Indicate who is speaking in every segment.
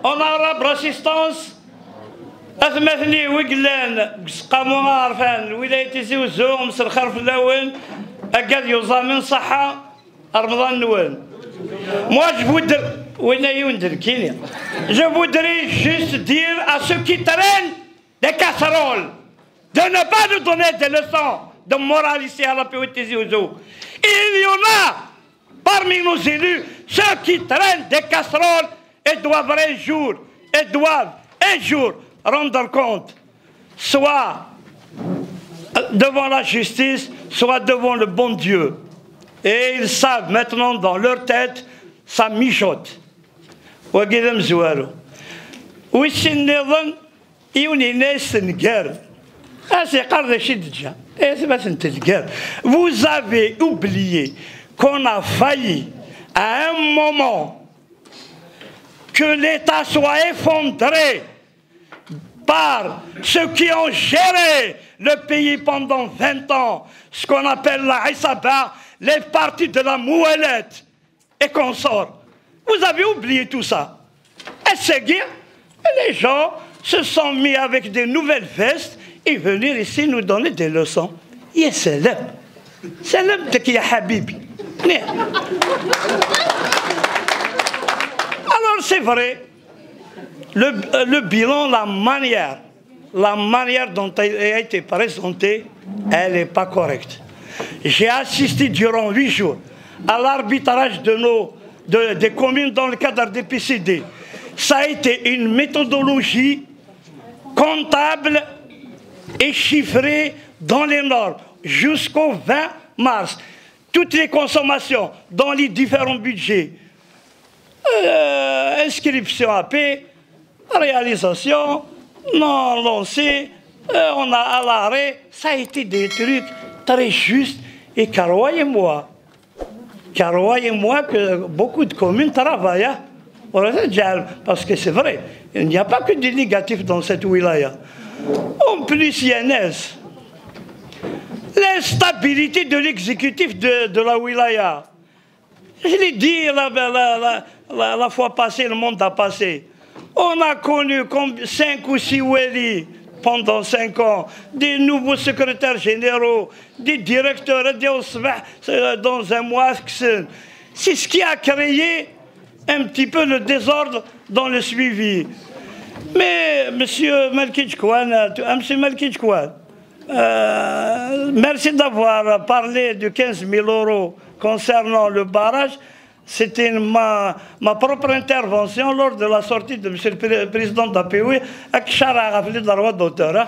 Speaker 1: en arabe résistance أثمثني وقلان قاموا عارفان ولاية زوزو مصر الخرف الأول أقاد يوزامن صحة رمضان نوان moi je voudrais je voudrais juste dire à ceux qui traînent des casseroles de ne pas nous donner des leçons de morale ici à la POT Zouzo. Il y en a parmi nos élus ceux qui traînent des casseroles et doivent un jour rendre compte, soit devant la justice, soit devant le bon Dieu. Et ils savent maintenant dans leur tête, ça mijote. Vous avez oublié qu'on a failli à un moment que l'État soit effondré par ceux qui ont géré le pays pendant 20 ans, ce qu'on appelle la Issaba, les partis de la Mouellette et consorts. Vous avez oublié tout ça. Et c'est bien, les gens se sont mis avec des nouvelles vestes et venir ici nous donner des leçons. Ya salam. Salam taki ya habibi. Alors c'est vrai, le bilan, la manière dont il a été présenté, elle n'est pas correcte. J'ai assisté durant 8 jours à l'arbitrage des communes dans le cadre des PCD. Ça a été une méthodologie comptable et chiffrée dans les normes jusqu'au 20 mars. Toutes les consommations dans les différents budgets, inscription à paix, réalisation, non lancé, on a à l'arrêt, ça a été des trucs très justes. Et croyez-moi que beaucoup de communes travaillent. Parce que c'est vrai, il n'y a pas que des négatifs dans cette wilaya. En plus, il y a l'instabilité de l'exécutif de la wilaya. Je l'ai dit la fois passée, le monde a passé. On a connu 5 ou 6 wali pendant 5 ans, des nouveaux secrétaires généraux, des directeurs dans un mois. C'est ce qui a créé un petit peu le désordre dans le suivi. Mais Monsieur Malkidj Kouane, merci d'avoir parlé de 15 000 € concernant le barrage. C'était ma propre intervention lors de la sortie de M. le Président d'APOI avec Chara le droit d'auteur.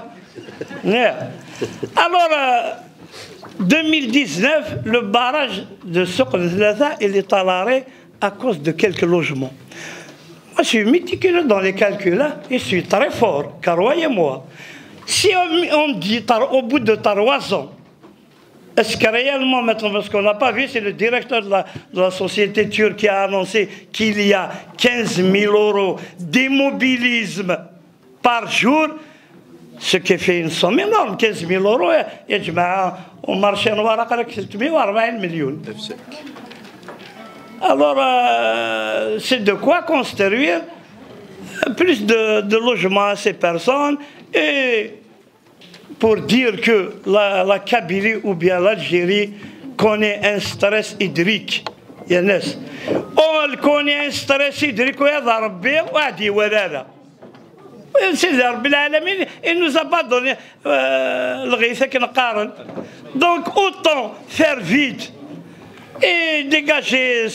Speaker 1: Alors, 2019, le barrage de Souk el-Thalatha, il est à l'arrêt à cause de quelques logements. Moi, je suis méticuleux dans les calculs, et je suis très fort, car croyez-moi, si on dit au bout de 3 ans, est-ce que réellement, maintenant, parce qu'on n'a pas vu, c'est le directeur de la société turque qui a annoncé qu'il y a 15 000 € d'immobilisme par jour, ce qui fait une somme énorme, 15 000 €, et je au marché noir, c'est 740 millions. Alors, c'est de quoi construire plus de logements à ces personnes et pour dire que la Kabylie ou bien l'Algérie connaît un stress hydrique. On connaît un stress hydrique, il ne nous a pas donné le risque. Donc autant faire vite et dégager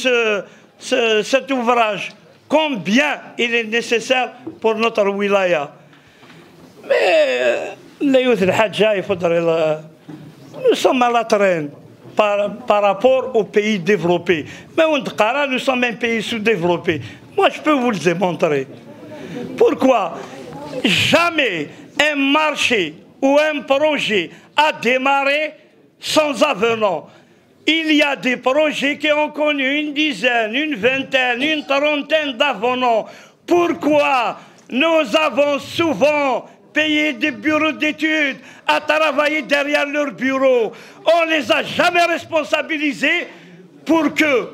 Speaker 1: cet ouvrage, combien il est nécessaire pour notre wilaya. Mais nous sommes à la traîne par rapport aux pays développés. Mais nous sommes un pays sous-développé. Moi, je peux vous le démontrer. Pourquoi jamais un marché ou un projet a démarré sans avenant? Il y a des projets qui ont connu une dizaine, une vingtaine, une trentaine d'avenants. Pourquoi nous avons souvent payé des bureaux d'études à travailler derrière leurs bureaux? On ne les a jamais responsabilisés pour que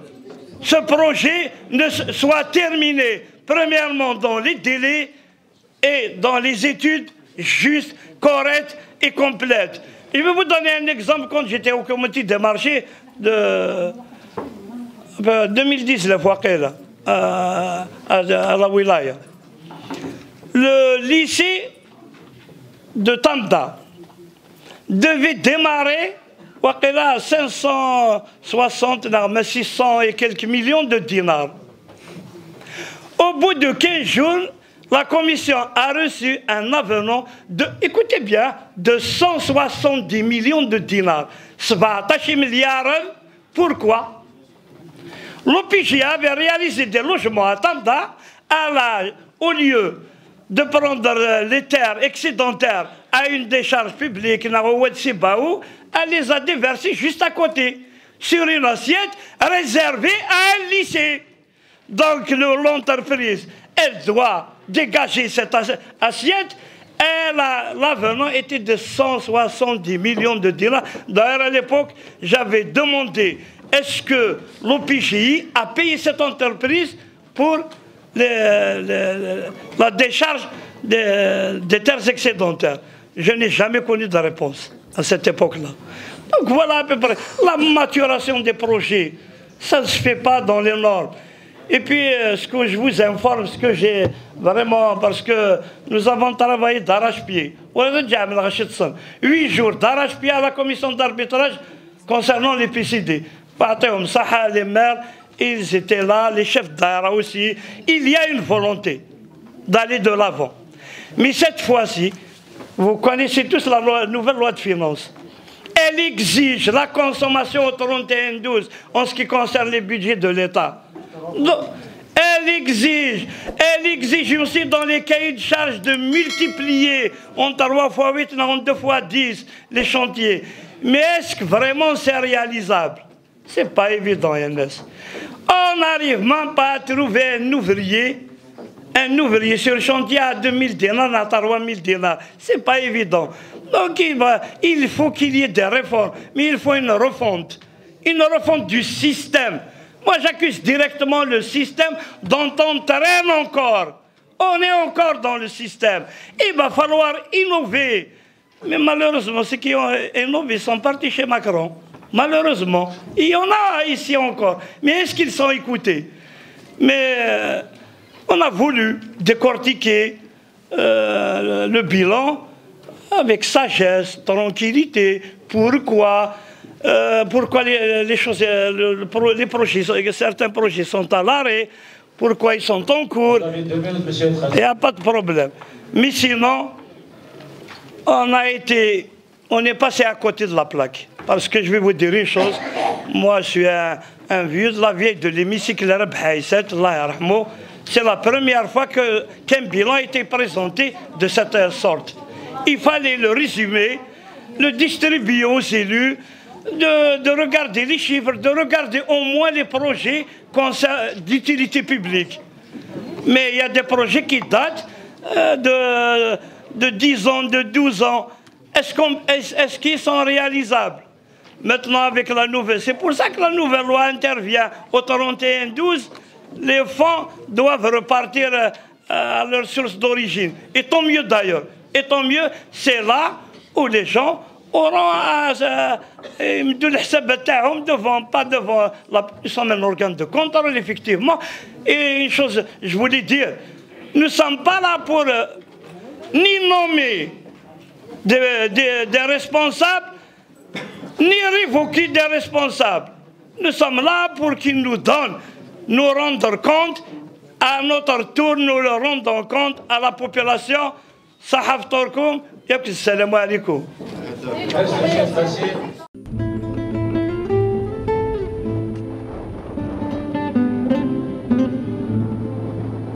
Speaker 1: ce projet ne soit terminé. premièrement dans les délais et dans les études justes, correctes et complètes. Je vais vous donner un exemple quand j'étais au comité des marchés de 2010, la fois qu'elle à la Wilaya. Le lycée de Tamda devait démarrer à 560, 600 et quelques millions de dinars. Au bout de 15 jours, la commission a reçu un avenant de, écoutez bien, de 170 millions de dinars. 17 milliards. Pourquoi? L'OPJ avait réalisé des logements à Tamda, au lieu de prendre les terres excédentaires à une décharge publique, elle les a déversées juste à côté, sur une assiette réservée à un lycée. Donc l'entreprise, elle doit dégager cette assiette. Et l'avenant était de 170 millions de dinars. D'ailleurs, à l'époque, j'avais demandé, est-ce que l'OPJ a payé cette entreprise pour la décharge des terres excédentaires? Je n'ai jamais connu de réponse à cette époque-là. Donc voilà à peu près. La maturation des projets, ça ne se fait pas dans les normes. Et puis, ce que je vous informe, ce que j'ai vraiment, parce que nous avons travaillé d'arrache-pied. 8 jours d'arrache-pied à la commission d'arbitrage concernant les PCD. Les maires, ils étaient là, les chefs d'ARA aussi. Il y a une volonté d'aller de l'avant. Mais cette fois-ci, vous connaissez tous la nouvelle loi de finances. Elle exige la consommation au 31-12 en ce qui concerne les budgets de l'État. Elle exige aussi dans les cahiers de charges de multiplier en 3 fois 8, en 2 fois 10 les chantiers. Mais est-ce que vraiment c'est réalisable? C'est pas évident, Yannis. On n'arrive même pas à trouver un ouvrier sur le chantier à 2000 dinars, à 3000 dinars. C'est pas évident. Donc il faut qu'il y ait des réformes, mais il faut une refonte du système. Moi, j'accuse directement le système dont on traîne encore. On est encore dans le système. Il va falloir innover. Mais malheureusement, ceux qui ont innové sont partis chez Macron. Malheureusement. Il y en a ici encore. Mais est-ce qu'ils sont écoutés? Mais on a voulu décortiquer le bilan avec sagesse, tranquillité. Pourquoi les choses, les projets, certains projets sont à l'arrêt, pourquoi ils sont en cours, il n'y a pas de problème. Mais sinon, on est passé à côté de la plaque. Parce que je vais vous dire une chose, moi je suis un vieux de la vieille de l'hémicycle arabe Haïsset, c'est la première fois qu'un bilan a été présenté de cette sorte. Il fallait le résumer, le distribuer aux élus, de regarder les chiffres, de regarder au moins les projets d'utilité publique. Mais il y a des projets qui datent de 10 ans, de 12 ans. Est-ce qu'ils sont réalisables? Maintenant, avec la nouvelle, c'est pour ça que la nouvelle loi intervient au 31-12. Les fonds doivent repartir à leur source d'origine. Et tant mieux d'ailleurs. Et tant mieux, c'est là où les gens auront devant, pas devant, nous sommes un organe de contrôle, effectivement. Et une chose, je voulais dire, nous ne sommes pas là pour ni nommer des responsables, ni révoquer des responsables. Nous sommes là pour qu'ils nous donnent, nous rendre compte, à notre tour, nous le rendons compte à la population. Sahaf Torkoum, salam alaikum.